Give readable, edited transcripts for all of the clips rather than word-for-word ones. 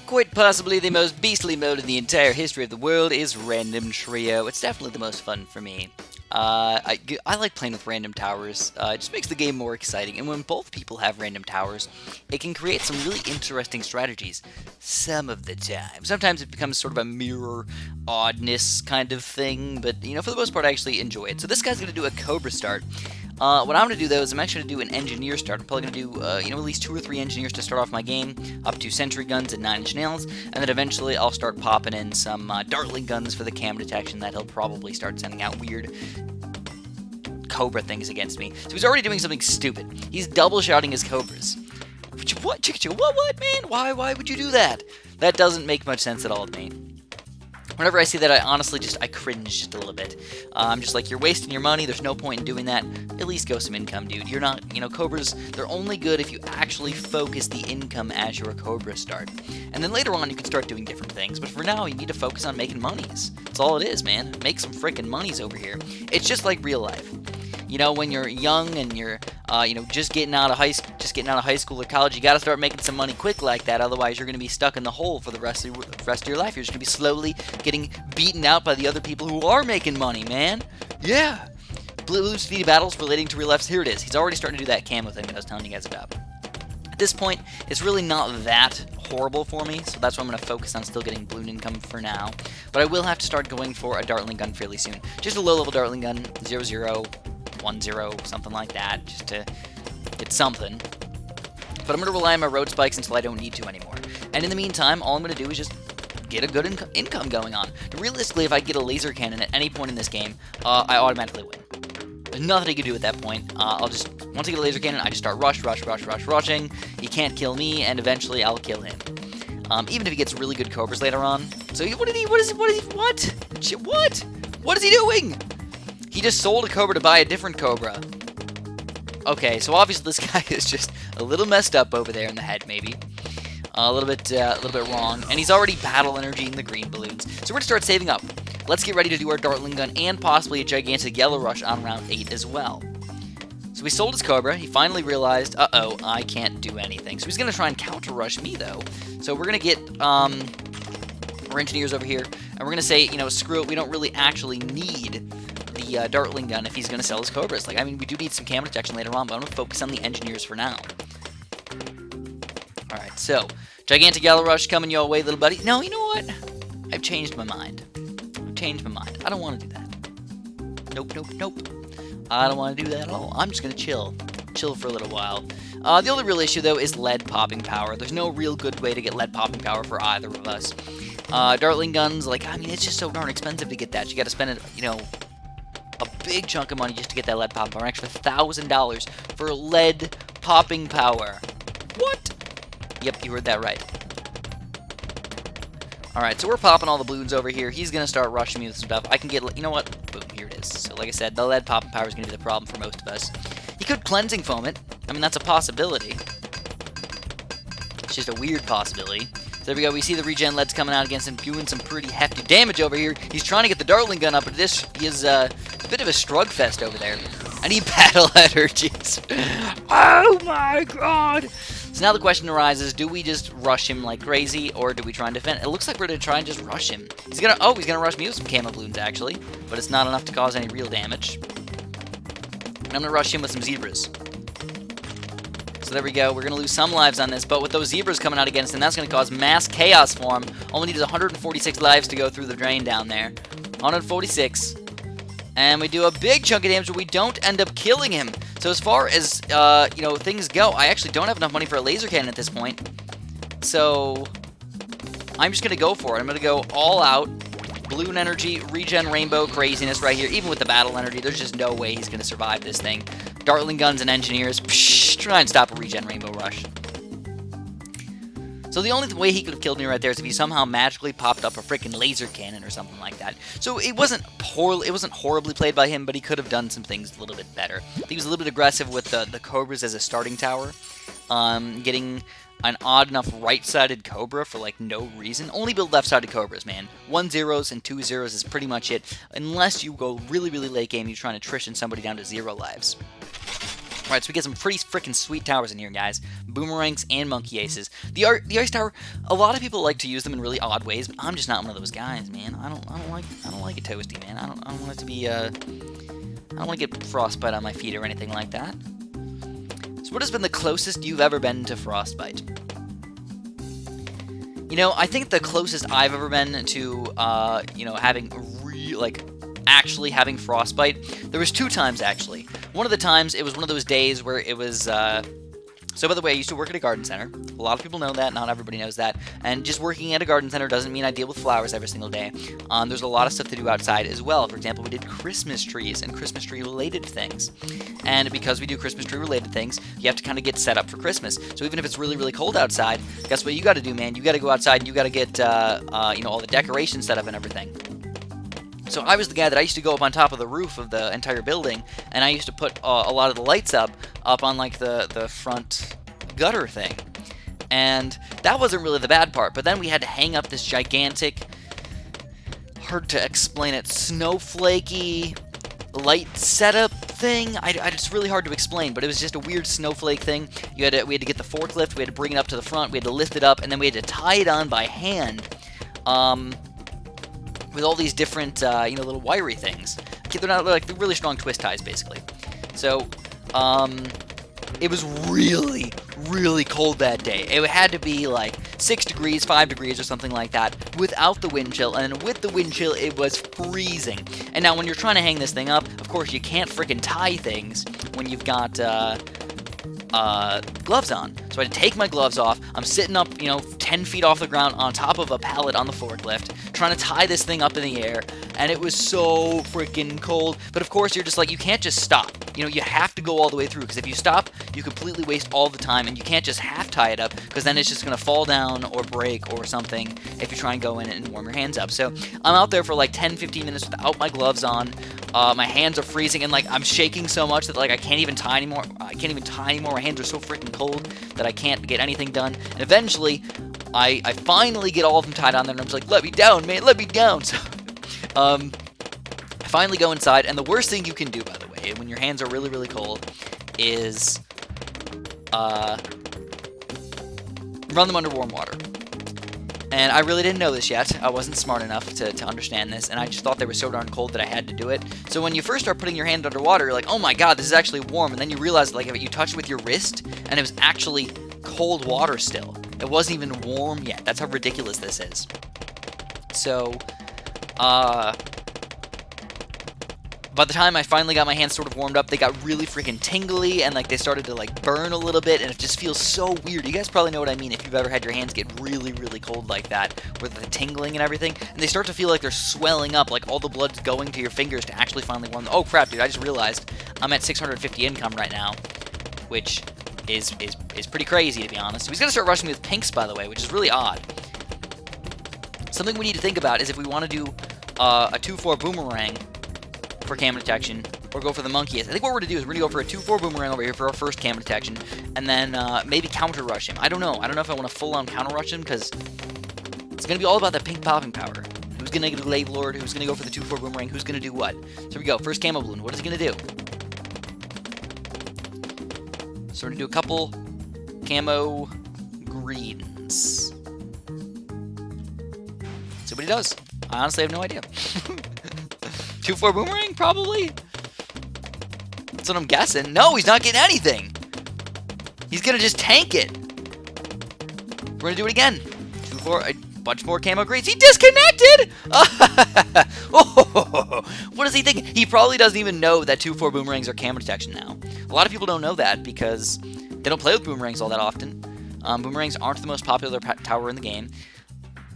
Quite possibly the most beastly mode in the entire history of the world is Random Trio. It's definitely the most fun for me. I like playing with random towers. It just makes the game more exciting. And when both people have random towers, it can create some really interesting strategies. Some of the time. Sometimes it becomes sort of a mirror oddness kind of thing. But, for the most part, I actually enjoy it. So this guy's going to do a Cobra start. What I'm going to do, though, is I'm actually going to do an engineer start. I'm probably going to do, at least 2 or 3 engineers to start off my game, up to sentry guns and 9-inch nails, and then eventually I'll start popping in some dartling guns for the cam detection that he'll probably start sending out weird Cobra things against me. So he's already doing something stupid. He's double shouting his Cobras. What, man? Why would you do that? That doesn't make much sense at all to me. Whenever I see that, I honestly I cringe just a little bit. I'm just like, you're wasting your money, there's no point in doing that. At least go some income, dude. You're not, Cobras, they're only good if you actually focus the income as your Cobra start. And then later on, you can start doing different things. But for now, you need to focus on making monies. That's all it is, man. Make some freaking monies over here. It's just like real life. When you're young and you're, just getting out of high school or college, you got to start making some money quick like that. Otherwise, you're going to be stuck in the hole for the rest of your life. You're just going to be slowly getting beaten out by the other people who are making money, man. Yeah. Bloons speedy battles relating to real life. Here it is. He's already starting to do that camo thing that I was telling you guys about. At this point, it's really not that horrible for me, so that's why I'm going to focus on still getting balloon income for now. But I will have to start going for a dartling gun fairly soon. Just a low-level dartling gun, 0-0. 1-0, something like that, just to get something. But I'm going to rely on my road spikes until I don't need to anymore. And in the meantime, all I'm going to do is just get a good income going on. Realistically, if I get a laser cannon at any point in this game, I automatically win. There's nothing he can do at that point. Once I get a laser cannon, I just start rushing. He can't kill me, and eventually I'll kill him. Even if he gets really good Cobras later on. So what is he doing? He just sold a Cobra to buy a different Cobra. Okay, so obviously this guy is just a little messed up over there in the head, maybe. A little bit wrong. And he's already battle energy in the green balloons. So we're going to start saving up. Let's get ready to do our dartling gun and possibly a gigantic yellow rush on round 8 as well. So he sold his Cobra. He finally realized, uh-oh, I can't do anything. So he's going to try and counter rush me, though. So we're going to get our engineers over here. And we're going to say, screw it, we don't really actually need the dartling gun if he's going to sell his Cobras. We do need some camo detection later on, but I'm going to focus on the engineers for now. Alright, so, gigantic yellow rush coming your way, little buddy. No, you know what? I've changed my mind. I don't want to do that. Nope. I don't want to do that at all. I'm just going to chill for a little while. The only real issue, though, is lead popping power. There's no real good way to get lead popping power for either of us. Dartling guns, it's just so darn expensive to get that. You got to spend it, a big chunk of money just to get that lead popping power. An extra $1,000 for lead popping power. What? Yep, you heard that right. Alright, so we're popping all the balloons over here. He's going to start rushing me with stuff. I can get, you know what? Boom, here it is. So like I said, the lead popping power is going to be the problem for most of us. He could cleansing foam it. That's a possibility. It's just a weird possibility. So there we go. We see the regen leads coming out against him, doing some pretty hefty damage over here. He's trying to get the dartling gun up, but he is a bit of a strugfest over there. I need battle energies. Oh my god! So now the question arises, do we just rush him like crazy, or do we try and defend? It looks like we're going to try and just rush him. He's going to rush me with some camo balloons, actually, but it's not enough to cause any real damage. And I'm going to rush him with some zebras. So there we go. We're going to lose some lives on this, but with those zebras coming out against him, that's going to cause mass chaos for him. All we need is 146 lives to go through the drain down there. 146. And we do a big chunk of damage, but we don't end up killing him. So as far as, things go, I actually don't have enough money for a laser cannon at this point. So I'm just going to go for it. I'm going to go all out. Balloon energy, regen, rainbow craziness right here. Even with the battle energy, there's just no way he's going to survive this thing. Dartling guns and engineers, try and stop a regen rainbow rush. So the only way he could have killed me right there is if he somehow magically popped up a freaking laser cannon or something like that. So it wasn't horribly played by him, but he could have done some things a little bit better. He was a little bit aggressive with the Cobras as a starting tower. Getting an odd enough right-sided Cobra for no reason. Only build left-sided Cobras, man. 1-0s and 2-0s is pretty much it. Unless you go really, really late game, you're trying to attrition somebody down to 0 lives. Alright, so we get some pretty freaking sweet towers in here, guys. Boomerangs and monkey aces. The ice tower, a lot of people like to use them in really odd ways, but I'm just not one of those guys, man. I don't like it toasty, man. I don't want it to be I don't want to get frostbite on my feet or anything like that. So what has been the closest you've ever been to frostbite? You know, I think the closest I've ever been to you know, having actually having frostbite, there was 2 times actually. One of the times, it was one of those days where it was, so by the way, I used to work at a garden center. A lot of people know that, not everybody knows that. And just working at a garden center doesn't mean I deal with flowers every single day. There's a lot of stuff to do outside as well. For example, we did Christmas trees and Christmas tree related things. And because we do Christmas tree related things, you have to kind of get set up for Christmas. So even if it's really, really cold outside, guess what you got to do, man? You got to go outside and you got to get, you know, all the decorations set up and everything. So I was the guy that I used to go up on top of the roof of the entire building, and I used to put a lot of the lights up on like the front gutter thing. And that wasn't really the bad part, but then we had to hang up this gigantic, hard to explain it, snowflakey light setup thing. It's really hard to explain, but it was just a weird snowflake thing. We had to get the forklift, we had to bring it up to the front, we had to lift it up, and then we had to tie it on by hand. With all these different, you know, little wiry things. They're not like really strong twist ties, basically. So, it was really, really cold that day. It had to be like 6 degrees, 5 degrees, or something like that, without the wind chill. And with the wind chill, it was freezing. And now, when you're trying to hang this thing up, of course, you can't freaking tie things when you've got gloves on. So I had to take my gloves off. I'm sitting up, you know, 10 feet off the ground on top of a pallet on the forklift, trying to tie this thing up in the air, and it was so freaking cold. But of course, you're just like, you can't just stop. You know, you have to go all the way through, because if you stop, you completely waste all the time, and you can't just half tie it up, because then it's just going to fall down or break or something if you try and go in and warm your hands up. So I'm out there for like 10-15 minutes without my gloves on. My hands are freezing, and like I'm shaking so much that like I can't even tie anymore. My hands are so freaking cold that I can't get anything done. And eventually, I finally get all of them tied on there, and I'm just like, let me down, man, let me down. So, I finally go inside, and the worst thing you can do, by the way, when your hands are really, really cold, is run them under warm water. And I really didn't know this yet. I wasn't smart enough to understand this, and I just thought they were so darn cold that I had to do it. So when you first start putting your hand underwater, you're like, oh my god, this is actually warm, and then you realize, like, if you touch it with your wrist, and it was actually cold water still. It wasn't even warm yet. That's how ridiculous this is. So, by the time I finally got my hands sort of warmed up, they got really freaking tingly, and like they started to like burn a little bit, and it just feels so weird. You guys probably know what I mean if you've ever had your hands get really, really cold like that, with the tingling and everything, and they start to feel like they're swelling up, like all the blood's going to your fingers to actually finally warm them. Oh crap, dude, I just realized I'm at 650 income right now, which is pretty crazy, to be honest. So he's gonna start rushing me with pinks, by the way, which is really odd. Something we need to think about is if we want to do a 2-4 boomerang for cam detection, or go for the monkey. I think what we're going to do is we're going to go for a 2-4 boomerang over here for our first cam detection, and then maybe counter rush him. I don't know if I want to full-on counter rush him, because it's going to be all about that pink popping power. Who's going to get a Glade Lord? Who's going to go for the 2-4 boomerang? Who's going to do what? So here we go. First camo balloon. What is he going to do? So we're going to do a couple camo greens. See what he does. I honestly have no idea. 2-4 boomerang, probably? That's what I'm guessing. No, he's not getting anything. He's gonna just tank it. We're gonna do it again. 2-4, a bunch more camo greens. He disconnected! Oh, what is he thinking? He probably doesn't even know that 2-4 boomerangs are camo detection now. A lot of people don't know that because they don't play with boomerangs all that often. Boomerangs aren't the most popular tower in the game.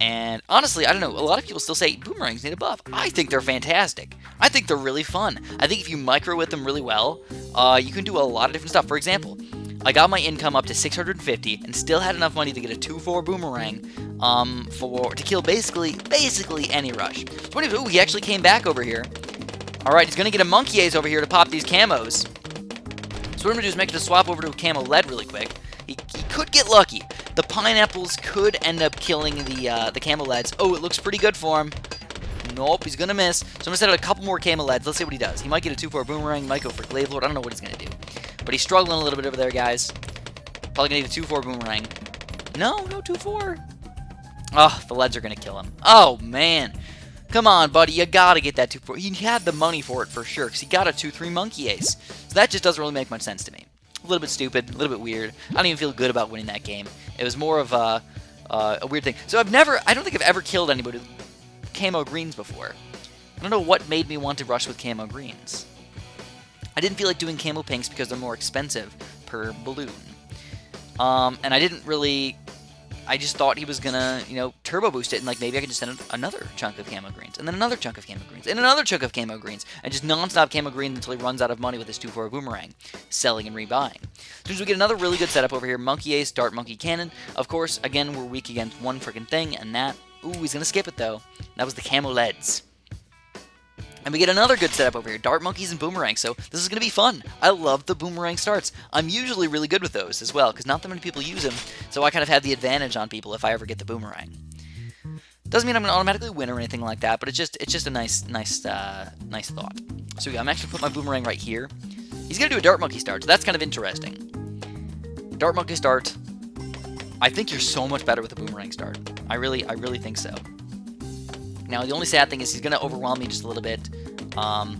And honestly, I don't know, a lot of people still say boomerangs need a buff. I think they're fantastic. I think they're really fun. I think if you micro with them really well, you can do a lot of different stuff. For example, I got my income up to 650 and still had enough money to get a 2-4 boomerang to kill basically any rush. So what do you do? Ooh, he actually came back over here. Alright, he's gonna get a monkey ace over here to pop these camos. So what I'm gonna do is make it a swap over to a camo lead really quick. He could get lucky. The pineapples could end up killing the camo leads. Oh, it looks pretty good for him. Nope, he's gonna miss. So I'm gonna set out a couple more camo leads. Let's see what he does. He might get a 2-4 boomerang, might go for Glade Lord. I don't know what he's gonna do. But he's struggling a little bit over there, guys. Probably going to need a 2-4 boomerang. No 2-4. Oh, the leads are going to kill him. Oh, man. Come on, buddy. You got to get that 2-4. He had the money for it for sure, because he got a 2-3 monkey ace. So that just doesn't really make much sense to me. A little bit stupid, a little bit weird. I don't even feel good about winning that game. It was more of a weird thing. So I don't think I've ever killed anybody with camo greens before. I don't know what made me want to rush with camo greens. I didn't feel like doing camo pinks because they're more expensive per balloon. And I didn't really... I just thought he was gonna, turbo boost it, and like maybe I could just send another chunk of camo greens, and then another chunk of camo greens, and another chunk of camo greens, and just non-stop camo greens until he runs out of money with his 2-4 boomerang, selling and rebuying. As soon as we get another really good setup over here, monkey ace, dart, monkey cannon. Of course, again, we're weak against one freaking thing, and that, ooh, he's gonna skip it though. That was the camo leads. And we get another good setup over here, dart monkeys and boomerang, so this is going to be fun. I love the boomerang starts. I'm usually really good with those as well, because not that many people use them, so I kind of have the advantage on people if I ever get the boomerang. Doesn't mean I'm going to automatically win or anything like that, but it's just a nice thought. So yeah, I'm actually going to put my boomerang right here. He's going to do a dart monkey start, so that's kind of interesting. Dart monkey start. I think you're so much better with a boomerang start. I really think so. Now, the only sad thing is he's going to overwhelm me just a little bit. Like,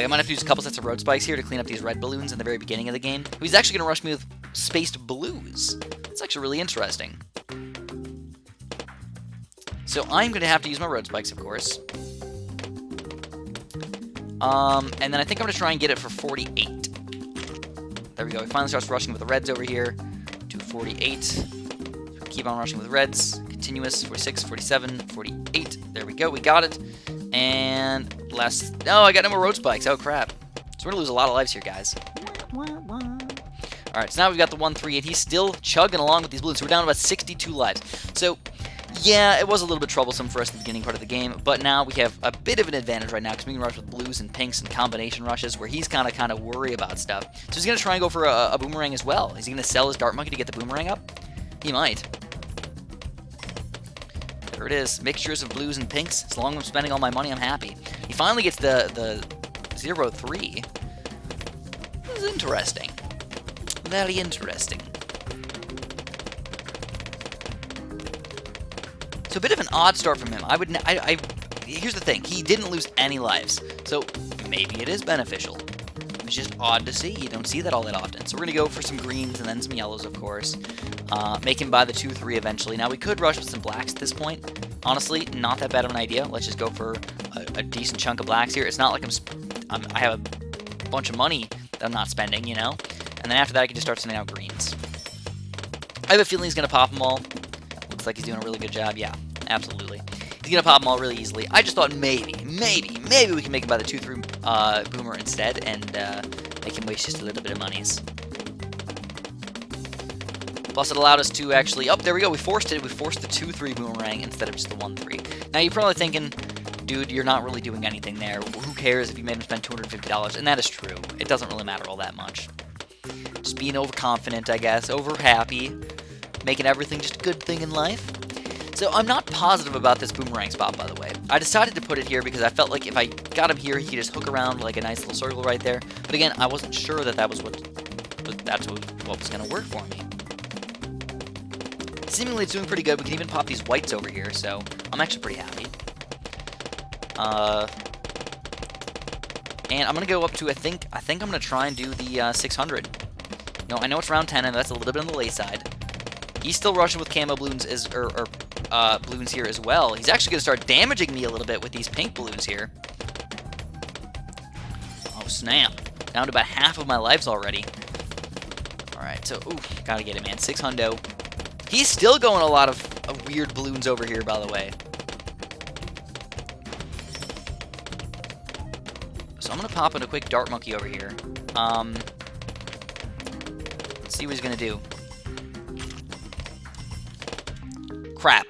I might have to use a couple sets of road spikes here to clean up these red balloons in the very beginning of the game. He's actually going to rush me with spaced blues. That's actually really interesting. So I'm going to have to use my road spikes, of course. And then I think I'm going to try and get it for 48. There we go. He finally starts rushing with the reds over here to 48. Keep on rushing with reds. Continuous, 46, 47, 48. There we go, we got it. And last... Oh, I got no more road spikes. Oh, crap. So we're going to lose a lot of lives here, guys. Alright, so now we've got the 1-3, and he's still chugging along with these balloons. So we're down to about 62 lives. So, yeah, it was a little bit troublesome for us at the beginning part of the game, but now we have a bit of an advantage right now, because we can rush with blues and pinks and combination rushes, where he's kind of worry about stuff. So he's going to try and go for a boomerang as well. Is he going to sell his dart monkey to get the boomerang up? He might. There it is. Mixtures of blues and pinks. As long as I'm spending all my money, I'm happy. He finally gets the 0-3. This is interesting. Very interesting. So a bit of an odd start from him. Here's the thing. He didn't lose any lives. So maybe it is beneficial. It's just odd to see. You don't see that all that often. So we're going to go for some greens and then some yellows, of course. Make him buy the 2-3 eventually. Now, we could rush with some blacks at this point. Honestly, not that bad of an idea. Let's just go for a decent chunk of blacks here. It's not like I have a bunch of money that I'm not spending, And then after that, I can just start sending out greens. I have a feeling he's going to pop them all. Looks like he's doing a really good job. Yeah, absolutely. He's going to pop them all really easily. I just thought maybe we can make him buy the 2-3 boomer instead and make him waste just a little bit of monies. Plus, it allowed us to actually... Oh, there we go. We forced it. We forced the 2-3 boomerang instead of just the 1-3. Now, you're probably thinking, dude, you're not really doing anything there. Who cares if you made him spend $250? And that is true. It doesn't really matter all that much. Just being overconfident, I guess. Over-happy. Making everything just a good thing in life. So, I'm not positive about this boomerang spot, by the way. I decided to put it here because I felt like if I got him here, he could just hook around like a nice little circle right there. But again, I wasn't sure that was what was going to work for me. Seemingly it's doing pretty good. We can even pop these whites over here, so I'm actually pretty happy. And I'm going to go up to, I think I'm going to try and do the 600. No, I know it's round 10, and that's a little bit on the late side. He's still rushing with camo balloons, balloons here as well. He's actually going to start damaging me a little bit with these pink balloons here. Oh, snap. Down to about half of my lives already. Alright, so, ooh, gotta get it, man. 600. He's still going a lot of weird balloons over here, by the way. So I'm going to pop in a quick dart monkey over here. Let's see what he's going to do. Crap.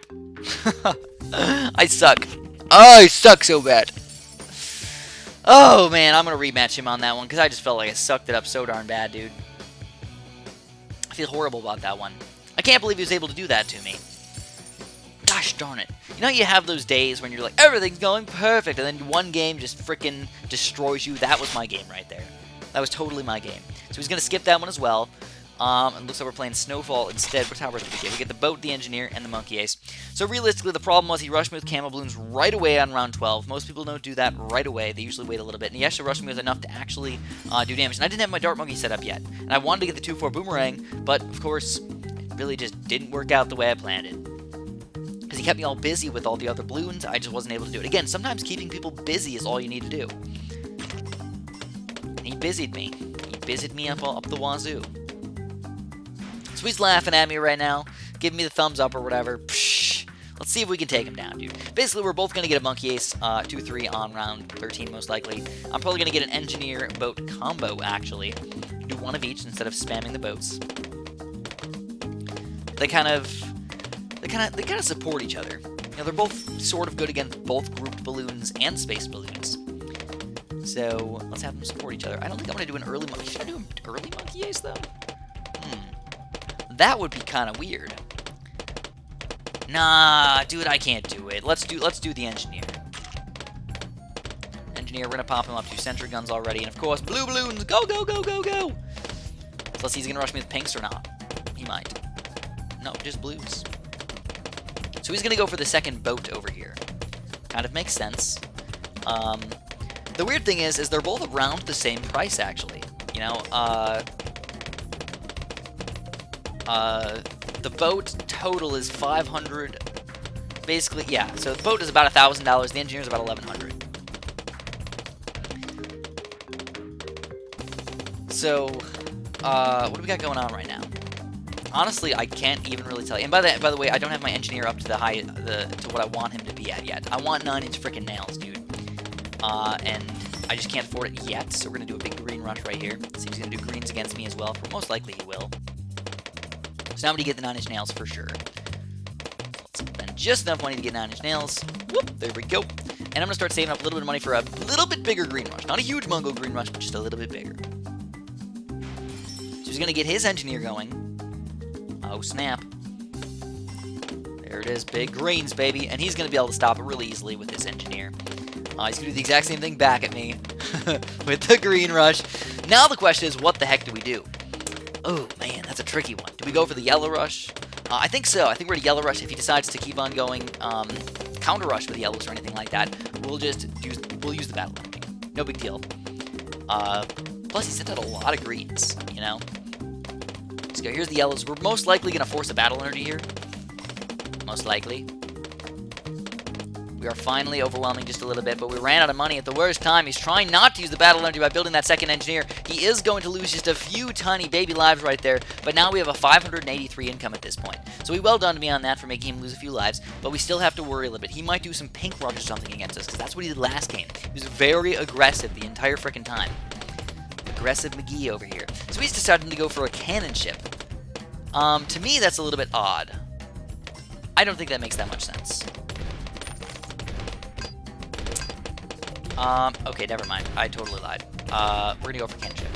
I suck. Oh, I suck so bad. Oh, man, I'm going to rematch him on that one, because I just felt like I sucked it up so darn bad, dude. I feel horrible about that one. I can't believe he was able to do that to me. Gosh darn it. You know you have those days when you're like, everything's going perfect, and then one game just freaking destroys you? That was my game right there. That was totally my game. So he's going to skip that one as well. And looks like we're playing Snowfall instead. What towers do we get? We get the boat, the engineer, and the monkey ace. So realistically, the problem was he rushed me with camo balloons right away on round 12. Most people don't do that right away. They usually wait a little bit. And he actually rushed me with enough to actually do damage. And I didn't have my dart monkey set up yet. And I wanted to get the 2-4 boomerang, but of course, it really just didn't work out the way I planned it. Because he kept me all busy with all the other balloons, I just wasn't able to do it. Again, sometimes keeping people busy is all you need to do. And he busied me. He busied me up the wazoo. So he's laughing at me right now, giving me the thumbs up or whatever. Psh, let's see if we can take him down, dude. Basically, we're both going to get a monkey ace 2-3 on round 13, most likely. I'm probably going to get an engineer boat combo, actually. Do one of each instead of spamming the boats. They kind of support each other. You know, they're both sort of good against both grouped balloons and space balloons. So let's have them support each other. I don't think I'm going to do an early monkey. Should I do an early monkey ace, though? That would be kind of weird. Nah, dude, I can't do it. Let's do the engineer. Engineer, we're gonna pop him up 2 sentry guns already, and of course, blue balloons. Go, go, go, go, go. So let's see, he's gonna rush me with pinks or not. He might. No, just blues. So he's gonna go for the second boat over here. Kind of makes sense. The weird thing is they're both around the same price, actually. You know, the boat total is 500. Basically, yeah. So the boat is about $1,000. The engineer is about 1,100. So, what do we got going on right now? Honestly, I can't even really tell you. And by the way, I don't have my engineer up to to what I want him to be at yet. I want 9-inch freaking nails, dude. And I just can't afford it yet. So we're gonna do a big green rush right here. See if he's gonna do greens against me as well. Most likely he will. So now I'm going to get the 9-inch nails for sure. Let's spend just enough money to get 9-inch nails. Whoop, there we go. And I'm going to start saving up a little bit of money for a little bit bigger green rush. Not a huge Mungo green rush, but just a little bit bigger. So he's going to get his engineer going. Oh, snap. There it is, big greens, baby. And he's going to be able to stop it really easily with his engineer. He's going to do the exact same thing back at me with the green rush. Now the question is, what the heck do we do? Oh, man, that's a tricky one. Do we go for the yellow rush? I think so. I think we're going to yellow rush. If he decides to keep on going counter rush with yellows or anything like that, we'll use the battle energy. No big deal. Plus, he sent out a lot of greens, you know? Let's go. Here's the yellows. We're most likely going to force the battle energy here. Most likely. We are finally overwhelming just a little bit, but we ran out of money at the worst time. He's trying not to use the battle energy by building that second engineer. He is going to lose just a few tiny baby lives right there, but now we have a 583 income at this point. So well done to me on that for making him lose a few lives, but we still have to worry a little bit. He might do some pink rush or something against us, because that's what he did last game. He was very aggressive the entire frickin' time. Aggressive McGee over here. So he's deciding to go for a cannon ship. To me, that's a little bit odd. I don't think that makes that much sense. Okay, never mind. I totally lied. We're gonna go for cannon ship.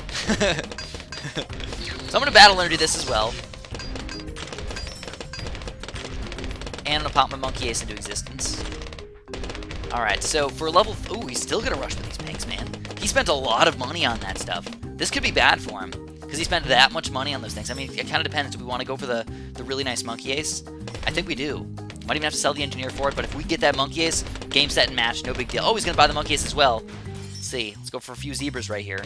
So I'm gonna battle energy this as well. And I'm gonna pop my monkey ace into existence. Alright, so for level... Ooh, he's still gonna rush with these pinks, man. He spent a lot of money on that stuff. This could be bad for him, because he spent that much money on those things. I mean, it kind of depends. Do we want to go for the really nice monkey ace? I think we do. Might even have to sell the engineer for it, but if we get that monkey ace, game, set, and match, no big deal. Oh, he's going to buy the monkey ace as well. Let's see. Let's go for a few zebras right here.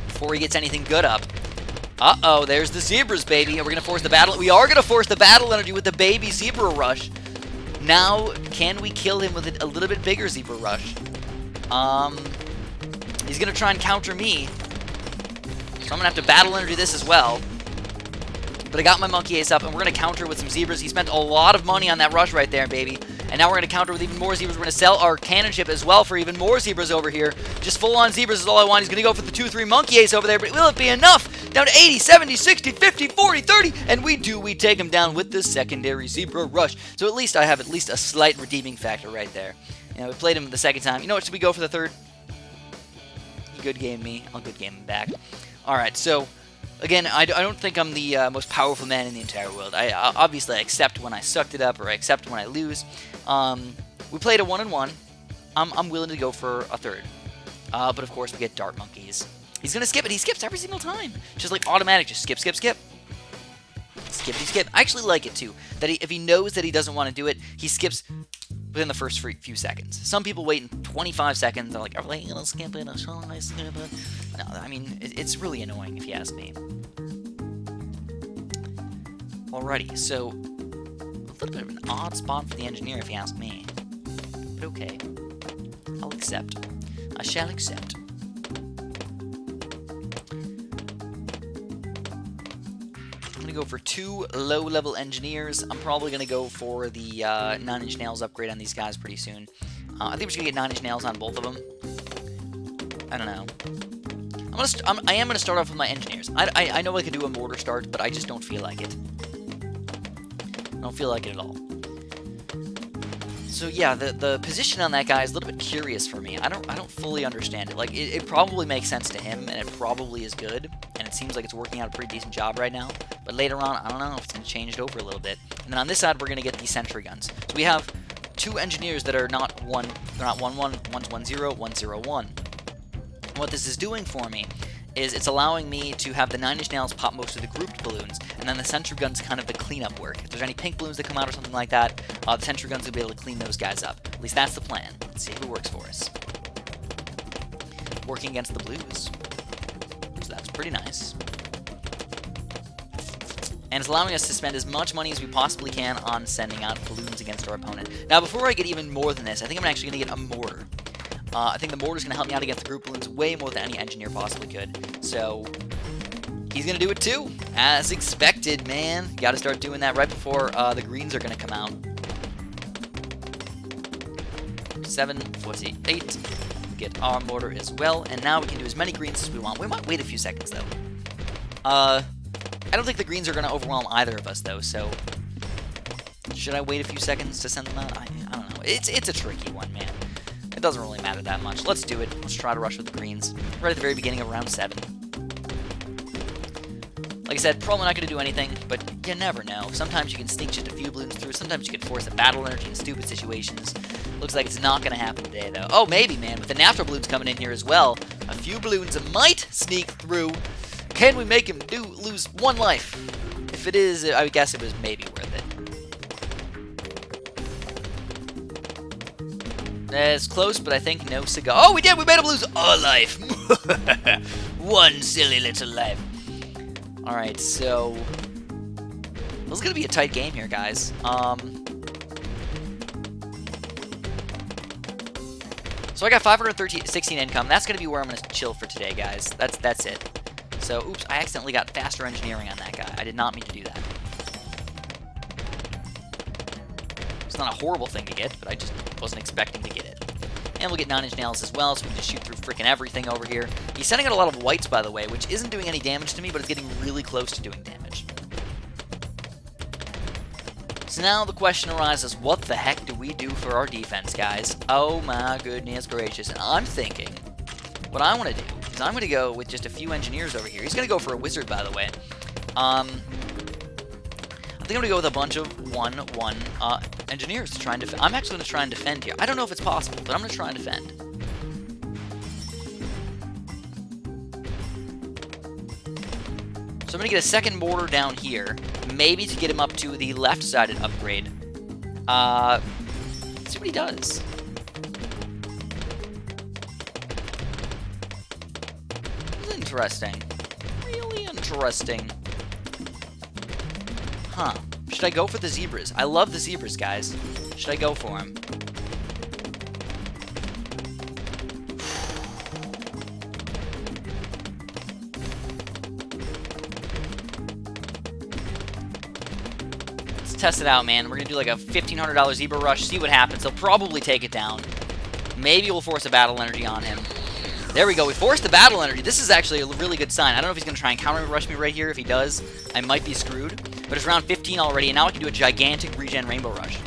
Before he gets anything good up. Uh-oh, there's the zebras, baby. Are we going to force the battle? We are going to force the battle energy with the baby zebra rush. Now, can we kill him with a little bit bigger zebra rush? He's going to try and counter me. So I'm going to have to battle energy this as well. But I got my monkey ace up, and we're going to counter with some zebras. He spent a lot of money on that rush right there, baby. And now we're going to counter with even more zebras. We're going to sell our cannon ship as well for even more zebras over here. Just full-on zebras is all I want. He's going to go for the 2-3 monkey ace over there, but will it be enough? Down to 80, 70, 60, 50, 40, 30, and we take him down with the secondary zebra rush. So at least I have a slight redeeming factor right there. You know, we played him the second time. You know what, should we go for the third? He good game me. I'll good game him back. Alright, so... Again, I don't think I'm the most powerful man in the entire world. Obviously, I accept when I sucked it up, or I accept when I lose. We played a 1-1. I'm willing to go for a third. But of course, we get dart monkeys. He's gonna skip it. He skips every single time. Just like automatic. Just skip, skip, skip. Skippity skip. I actually like it too. That if he knows that he doesn't want to do it, he skips within the first few seconds. Some people wait in 25 seconds. They're like, are they gonna skip it? Shall I skip it? No, I mean, it's really annoying if you ask me. Alrighty, so a little bit of an odd spot for the engineer if you ask me. But okay. I'll accept. I shall accept. I'm gonna go for 2 low-level engineers. I'm probably gonna go for the 9-inch nails upgrade on these guys pretty soon. I think we're just gonna get 9-inch nails on both of them. I don't know. I am gonna start off with my engineers. I know I could do a mortar start, but I just don't feel like it. I don't feel like it at all. So yeah, the position on that guy is a little bit curious for me. I don't fully understand it. Like it probably makes sense to him, and it probably is good, and it seems like it's working out a pretty decent job right now. But later on, I don't know if it's gonna change it over a little bit. And then on this side, we're gonna get these sentry guns. So we have 2 engineers that are not one. They're not 1-1. One's 1-0. 1-0-1. What this is doing for me is it's allowing me to have the 9-inch nails pop most of the grouped balloons, and then the sentry gun's kind of the cleanup work. If there's any pink balloons that come out or something like that, the sentry guns will be able to clean those guys up. At least that's the plan. Let's see if it works for us. Working against the blues. So that's pretty nice. And it's allowing us to spend as much money as we possibly can on sending out balloons against our opponent. Now, before I get even more than this, I think I'm actually going to get a mortar. I think the mortar's going to help me out against the group balloons way more than any engineer possibly could. So, he's going to do it too. As expected, man. Got to start doing that right before the greens are going to come out. 7:48. Get our mortar as well. And now we can do as many greens as we want. We might wait a few seconds, though. I don't think the greens are going to overwhelm either of us, though. So, should I wait a few seconds to send them out? I don't know. It's a tricky one, man. It doesn't really matter that much. Let's do it. Let's try to rush with the greens. Right at the very beginning of round 7. Like I said, probably not going to do anything, but you never know. Sometimes you can sneak just a few balloons through. Sometimes you can force a battle energy in stupid situations. Looks like it's not going to happen today, though. Oh, maybe, man. With the natural balloons coming in here as well, a few balloons might sneak through. Can we make him lose 1 life? If it is, I would guess it was maybe worth it. It's close, but I think no cigar. Oh, we did! We made him lose a life! 1 silly little life. Alright, so... this is going to be a tight game here, guys. So I got 516 income. That's going to be where I'm going to chill for today, guys. That's it. So, oops, I accidentally got faster engineering on that guy. I did not mean to do that. It's not a horrible thing to get, but I just wasn't expecting to get it. And we'll get 9-inch nails as well, so we can just shoot through freaking everything over here. He's sending out a lot of whites, by the way, which isn't doing any damage to me, but it's getting really close to doing damage. So now the question arises, what the heck do we do for our defense, guys? Oh my goodness gracious. And I'm thinking, what I want to do is I'm going to go with just a few engineers over here. He's going to go for a wizard, by the way. I think I'm going to go with a bunch of 1-1 engineers to try and defend. I'm actually going to try and defend here. I don't know if it's possible, but I'm going to try and defend. So I'm going to get a second mortar down here, maybe to get him up to the left-sided upgrade. Let's see what he does. This is interesting. Really interesting. Huh. Should I go for the zebras? I love the zebras, guys. Should I go for them? Let's test it out, man. We're going to do like a $1,500 zebra rush, see what happens. They'll probably take it down. Maybe we'll force a battle energy on him. There we go. We forced the battle energy. This is actually a really good sign. I don't know if he's going to try and counter rush me right here. If he does, I might be screwed. But it's round 15 already, and now I can do a gigantic regen rainbow rush.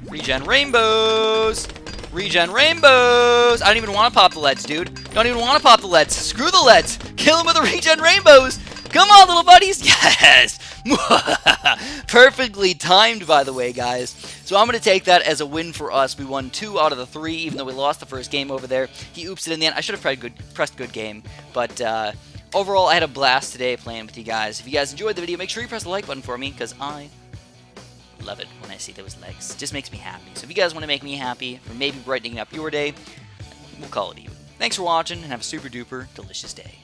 Regen rainbows! Regen rainbows! I don't even want to pop the leads, dude. Don't even want to pop the leads. Screw the leads. Kill him with the regen rainbows. Come on, little buddies. Yes! Perfectly timed, by the way, guys. So I'm going to take that as a win for us. We won 2 out of the 3, even though we lost the first game over there. He oops it in the end. I should have pressed good game. But overall, I had a blast today playing with you guys. If you guys enjoyed the video, make sure you press the like button for me, because I love it when I see those legs. It just makes me happy. So if you guys want to make me happy for maybe brightening up your day, we'll call it even. Thanks for watching, and have a super duper delicious day.